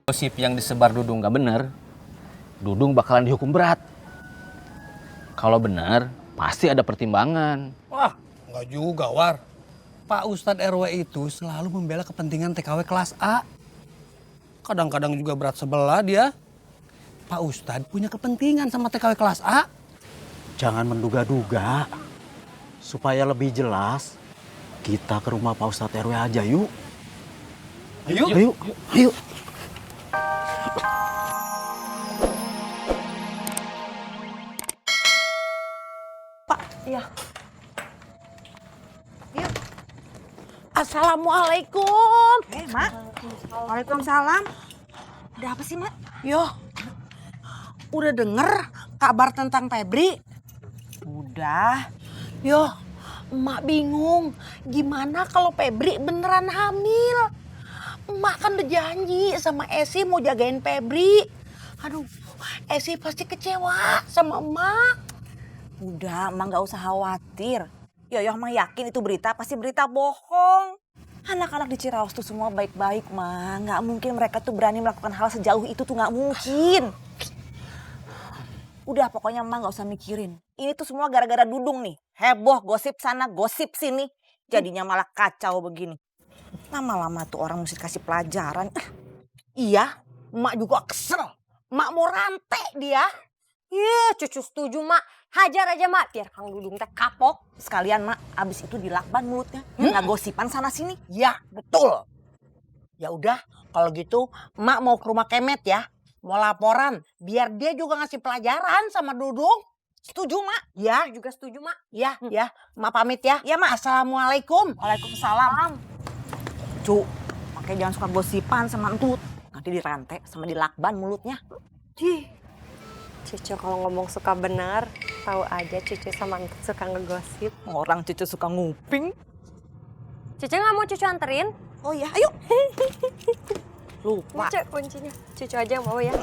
Gosip yang disebar Dudung gak bener, Dudung bakalan dihukum berat. Kalau bener, pasti ada pertimbangan. Wah, nggak juga, War. Pak Ustadz RW itu selalu membela kepentingan TKW kelas A. Kadang-kadang juga berat sebelah dia. Pak Ustadz punya kepentingan sama TKW kelas A. Jangan menduga-duga. Supaya lebih jelas, kita ke rumah Pak Ustadz RW aja yuk. Ayo. Pak, iya. Yuk. Assalamualaikum. Mak. Waalaikumsalam. Ada apa sih, Mak? Yo, udah denger kabar tentang Febri? Udah. Yo, emak bingung. Gimana kalau Febri beneran hamil? Emak kan udah janji sama Esi mau jagain Febri. Aduh, Esi pasti kecewa sama emak. Udah, Mak nggak usah khawatir. Yoyo mah yakin itu berita pasti berita bohong. Anak-anak di Ciraos tuh semua baik-baik, Mak. Nggak mungkin mereka tuh berani melakukan hal sejauh itu tuh nggak mungkin. Udah, pokoknya Mak nggak usah mikirin. Ini tuh semua gara-gara Dudung nih. Heboh, gosip sana, gosip sini. Jadinya malah kacau begini. Lama-lama tuh orang mesti kasih pelajaran. Iya, emak juga kesel. Emak mau rantai dia. Iya, cucu setuju, Mak. Hajar aja, Mak. Biar Kang Dudung teh kapok. Sekalian, Mak, abis itu dilakban mulutnya. Nggak gosipan sana-sini. Ya, betul. Ya udah, kalau gitu emak mau ke rumah Kemet ya. Mau laporan, biar dia juga ngasih pelajaran sama Dudung. Setuju, Mak? Ya, Juga setuju, Mak. ya, emak pamit ya. Ya, Mak. Assalamualaikum. Waalaikumsalam. Cu, makanya jangan suka gosipan sama entut. Nanti dirantai sama dilakban mulutnya. Cucu kalau ngomong suka benar, tahu aja Cucu sama Entut suka ngegosip. Orang cucu suka nguping. Cucu nggak mau Cucu anterin? Oh ya, ayo. Lupa. Cucu kuncinya. Cucu aja yang bawa ya.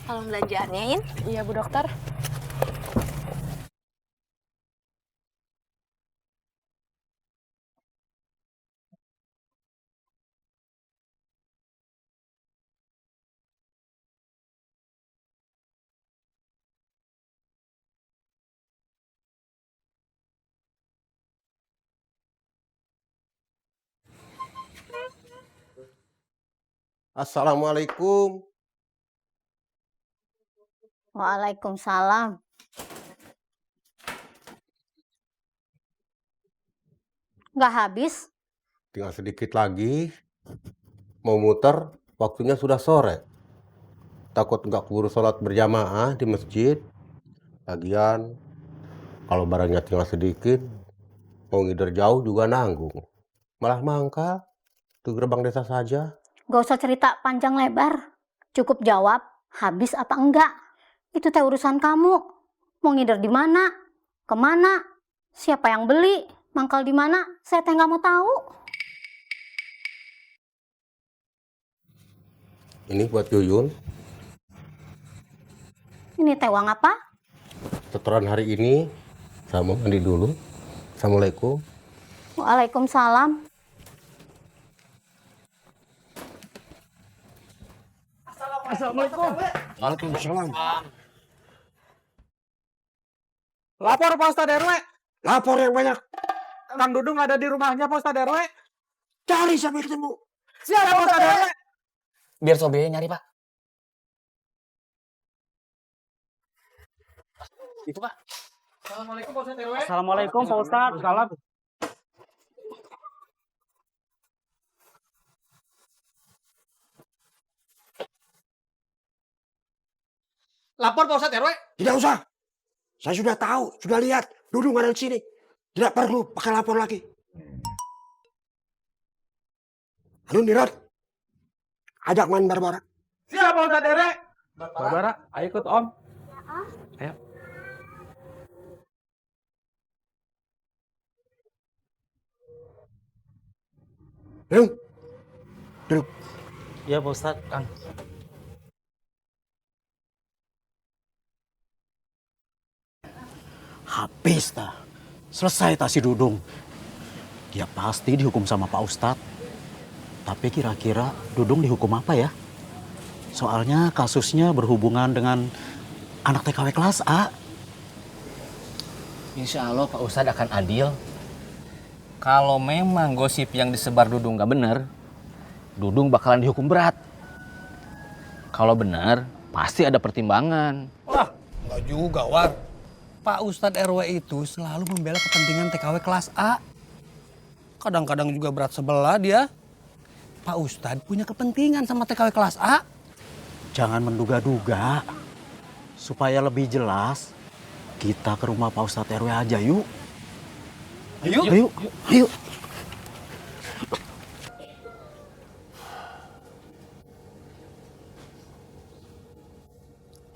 Tolong belanjaannya, In. Iya, Bu Dokter. Assalamualaikum. Waalaikumsalam. Nggak habis? Tinggal sedikit lagi. Mau muter, waktunya sudah sore. Takut nggak keburu sholat berjamaah di masjid. Lagian, kalau barangnya tinggal sedikit, mau ngider jauh juga nanggung. Malah mangkal, di gerbang desa saja. Nggak usah cerita panjang lebar. Cukup jawab, habis apa enggak. Itu teh urusan kamu. Mau ngider di mana? Kemana? Siapa yang beli? Mangkal di mana? Saya teh nggak mau tahu. Ini buat Yuyun. Ini teh uang apa? Setoran hari ini, saya mau mandi dulu. Assalamualaikum. Waalaikumsalam. Waalaikumsalam. Lapor Pak Ustadz RW. Lapor yang banyak. Kang Dudung ada di rumahnya Pak Ustadz RW. Cari sampai ketemu. Siap Pak Ustadz RW. Biar Sobeye nyari, Pak. Itu, Pak. Assalamualaikum Pak Ustadz RW. Assalamualaikum Pak Ustadz. Salam. Lapor Pak Ustadz RW. Tidak usah. Saya sudah tahu, sudah lihat. Dudung ada di sini. Tidak perlu pakai lapor lagi. Halo Nirot. Ajak main Barbara. Siap Pak Ustadz RW. Barbara, ayo ikut Om. Ayo. Dudung. Duduk. Ya Pak Ustadz, Kang. Habis dah. Selesai tak si Dudung. Dia pasti dihukum sama Pak Ustadz. Tapi kira-kira Dudung dihukum apa ya? Soalnya kasusnya berhubungan dengan anak TKW kelas A. Insya Allah Pak Ustadz akan adil. Kalau memang gosip yang disebar Dudung nggak benar, Dudung bakalan dihukum berat. Kalau benar, pasti ada pertimbangan. Wah, nggak juga, War. Pak Ustadz RW itu selalu membela kepentingan TKW kelas A. Kadang-kadang juga berat sebelah dia. Pak Ustadz punya kepentingan sama TKW kelas A. Jangan menduga-duga. Supaya lebih jelas, kita ke rumah Pak Ustadz RW aja yuk. Ayo. Ayo.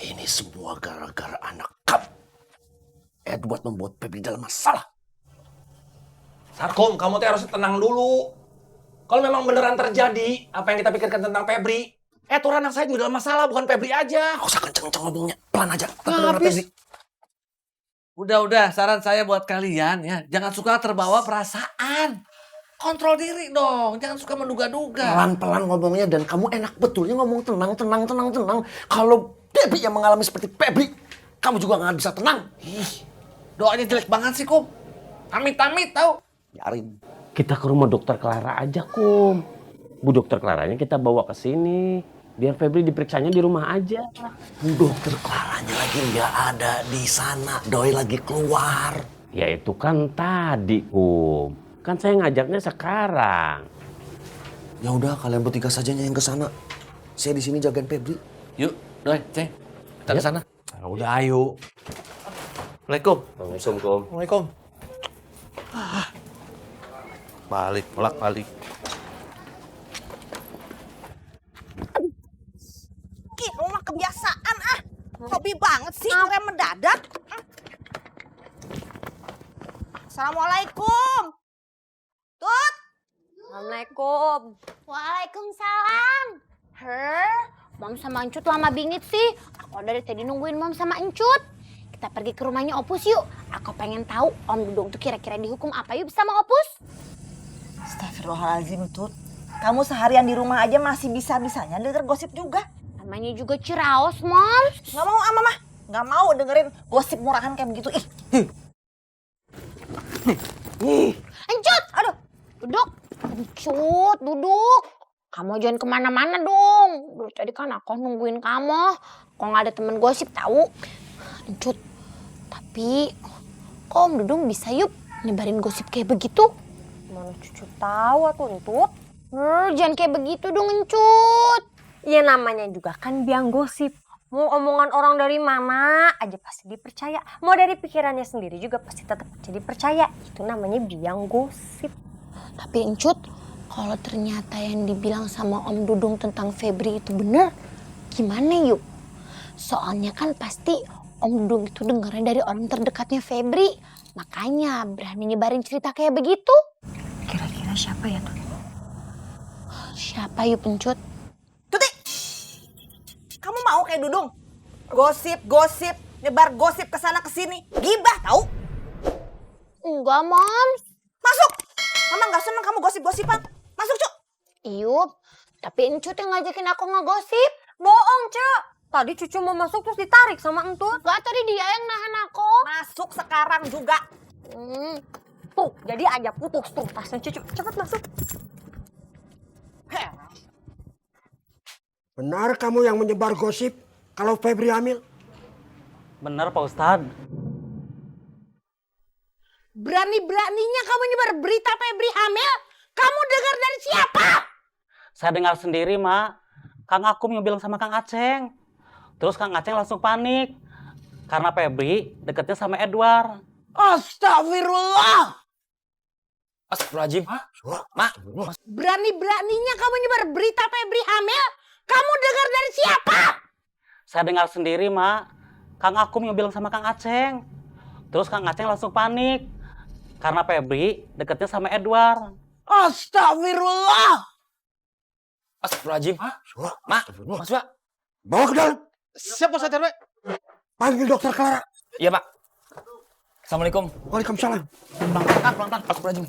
Ini semua gara-gara anak kamu. Edward membuat Febri dalam masalah. Sarkom, kamu tuh harus tenang dulu. Kalau memang beneran terjadi apa yang kita pikirkan tentang Febri, tuh anak saya juga dalam masalah, bukan Febri aja. Gak usah kenceng-kenceng ngomongnya, pelan aja. Febri. Udah, saran saya buat kalian ya, jangan suka terbawa perasaan. Kontrol diri dong, jangan suka menduga-duga. Pelan-pelan ngomongnya dan kamu enak betulnya ngomong tenang. Kalau Febri yang mengalami seperti Febri, kamu juga gak bisa tenang. Ih, doanya jelek banget sih, Kum. Amit-amit tau. Biarin. Kita ke rumah dokter Clara aja, Kum. Bu dokter Claranya kita bawa ke sini. Biar Febri diperiksanya di rumah aja. Bu dokter Claranya lagi nggak ada di sana. Doi lagi keluar. Ya itu kan tadi, Kum. Kan saya ngajaknya sekarang. Ya udah, kalian bertiga saja yang ke sana. Saya di sini jagain Febri. Yuk, Doi, Ceng. Kita ke sana. Nah, udah ayo. Assalamualaikum. Waalaikumsalam, Kum. Assalamualaikum. Balik, bolak-balik. Ih, lu mah kebiasaan ah. Hobi banget sih ngerem mendadak. Assalamualaikum. Tut. Assalamualaikum. Waalaikumsalam. Mom sama Encut lama bingit sih. Aku dari tadi nungguin Mom sama Encut. Kita pergi ke rumahnya Opus yuk. Aku pengen tahu Om Dudung tuh kira-kira dihukum apa yuk sama Opus. Astagfirullahaladzim, Tut. Kamu seharian di rumah aja masih bisa-bisanya denger gosip juga. Namanya juga Ciraos, Mom. Gak mau ah, Mama. Gak mau dengerin gosip murahan kayak begitu. Encut! Aduh, duduk. Encut, duduk. Kamu jangan kemana-mana dong. Dari tadi kan aku nungguin kamu. Kok nggak ada temen gosip tahu? Encut, tapi kok Om Dudung bisa yuk nyebarin gosip kayak begitu? Mana cucu tahu tuh, Entut. Jangan kayak begitu dong, Encut. Ya namanya juga kan biang gosip. Mau omongan orang dari mana aja pasti dipercaya. Mau dari pikirannya sendiri juga pasti tetap jadi percaya. Itu namanya biang gosip. Tapi Encut, kalau ternyata yang dibilang sama Om Dudung tentang Febri itu bener, gimana yuk? Soalnya kan pasti Om Dudung itu dengarnya dari orang terdekatnya Febri. Makanya berani nyebarin cerita kayak begitu. Kira-kira siapa ya tuh? Siapa yuk, Encut? Tuti, kamu mau kayak Dudung? Gosip, nyebar gosip kesana kesini. Gibah tahu? Enggak, Moms. Masuk. Mama nggak seneng kamu gosip-gosipan. Masuk, Cuk. Iyup, tapi Encut yang ngajakin aku ngegosip. Bohong, Cek. Tadi cucu mau masuk terus ditarik sama Entut. Gak, tadi dia yang nahan aku. Masuk sekarang juga. Tuh, jadi aja putus tuh tasnya cucu. Cepet masuk. Benar kamu yang menyebar gosip kalau Febri hamil? Benar Pak Ustadz. Berani-beraninya kamu nyebar berita Febri hamil? Kamu dengar dari siapa? Saya dengar sendiri, Mak. Kang Akum yang bilang sama Kang Aceng. Terus Kang Aceng langsung panik. Karena Febri deketnya sama Edward. Astagfirullah. Astagfirullahaladzim. Mak. Berani-beraninya kamu nyebar berita Febri hamil? Kamu dengar dari siapa? Saya dengar sendiri, Mak. Kang Akum yang bilang sama Kang Aceng. Terus Kang Aceng langsung panik. Karena Febri deketnya sama Edward. Astagfirullah. Astagfirullahaladzim. Mak. Mas Pak. Bawa ke dalam. Siap Ustadz RW. Panggil dokter Clara. Iya Pak. Assalamualaikum. Waalaikumsalam. Pelan-pelan, pelan-pelan. Astagfirullahaladzim.